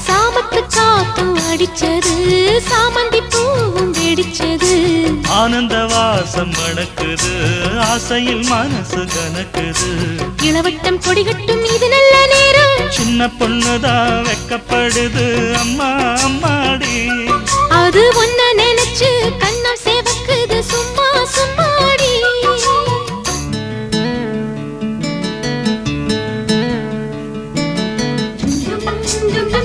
சாமத்து காத்தும் அடிச்சது சாமந்தி பூவும் வெடிச்சது ஆனந்த வாசம் மணக்குது ஆசையில் மனசு கணக்குது இளவட்டம் கொடிகட்டும் இது நல்ல நேரம் சின்ன பொண்ணுதான் வெக்கப்படுது அம்மா அம்மாடி அது ஒன்ன நினைச்சு கண்ணம் சேவக்குது சும்மா சும்மாடி Dum dum